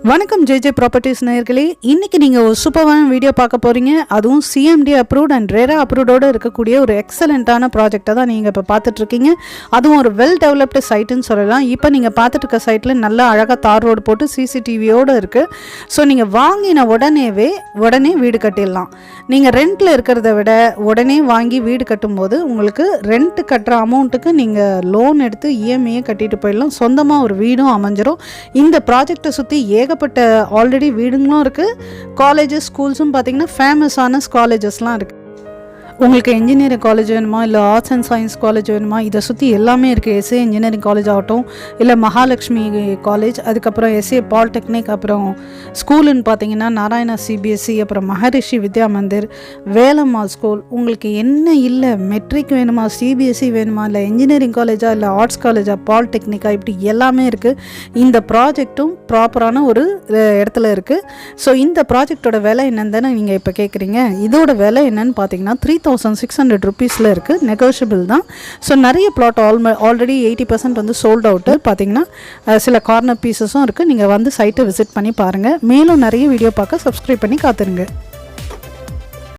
வணக்கம் JJ properties நேயர்களே, இன்றைக்கி நீங்கள் ஒரு சூப்பரான வீடியோ பார்க்க போகிறீங்க. அதுவும் சிஎம்டி அப்ரூவ்ட் அண்ட் ரேரா அப்ரூவ்டோடு இருக்கக்கூடிய ஒரு எக்ஸலண்ட்டான ப்ராஜெக்டை தான் நீங்கள் இப்போ பார்த்துட்ருக்கீங்க. அதுவும் ஒரு வெல் டெவலப்டு சைட்டுன்னு சொல்லலாம். இப்போ நீங்கள் பார்த்துட்டு இருக்க சைட்டில் நல்லா அழகாக தார் ரோடு போட்டு சிசிடிவியோடு இருக்குது. ஸோ நீங்கள் வாங்கின உடனே வீடு கட்டிடலாம். நீங்கள் ரெண்ட்டில் இருக்கிறத விட உடனே வாங்கி வீடு கட்டும்போது உங்களுக்கு ரெண்ட் கட்டுற அமௌண்ட்டுக்கு நீங்கள் லோன் எடுத்து இஎம்ஐயே கட்டிட்டு போயிடலாம். சொந்தமாக ஒரு வீடும் அமைஞ்சிரும். இந்த ப்ராஜெக்டை சுற்றி ஏகப்பட்ட ஆல்ரெடி வீடுங்களும் இருக்குது. காலேஜஸ் ஸ்கூல்ஸும் பார்த்திங்கன்னா ஃபேமஸான காலேஜஸ்லாம் இருக்குது. உங்களுக்கு இன்ஜினியரிங் காலேஜ் வேணுமா, இல்லை ஆர்ட்ஸ் அண்ட் சயின்ஸ் காலேஜ் வேணுமா, இதை சுற்றி எல்லாமே இருக்குது. எஸ்ஏ இன்ஜினியரிங் காலேஜ் ஆகட்டும், இல்லை மகாலட்சுமி காலேஜ், அதுக்கப்புறம் எஸ்ஏ பாலிடெக்னிக், அப்புறம் ஸ்கூலுன்னு பார்த்தீங்கன்னா நாராயணா சிபிஎஸ்சி, அப்புறம் மகரிஷி வித்யா மந்திர், வேலம்மாள் ஸ்கூல். உங்களுக்கு என்ன இல்லை, மெட்ரிக் வேணுமா, சிபிஎஸ்சி வேணுமா, இல்லை இன்ஜினியரிங் காலேஜா, இல்லை ஆர்ட்ஸ் காலேஜா, பாலிடெக்னிக்கா, இப்படி எல்லாமே இருக்குது. இந்த ப்ராஜெக்ட்டும் ப்ராப்பரான ஒரு இடத்துல இருக்குது. ஸோ இந்த ப்ராஜெக்டோட விலை என்னன்னு தானே நீங்கள் இப்போ கேட்குறீங்க. இதோட விலை என்னன்னு பார்த்தீங்கன்னா 3600 rupeesல இருக்குது. நெகோஷியபிள் தான். ஸோ நிறைய பிளாட் ஆல்ரெடி 80% வந்து சோல்ட் அவுட்டு. பார்த்தீங்கன்னா சில கார்னர் பீசஸும் இருக்குது. நீங்கள் வந்து சைட்டை விசிட் பண்ணி பாருங்கள். மேலும் நிறைய வீடியோ பார்க்க சப்ஸ்கிரைப் பண்ணி காத்துருங்க.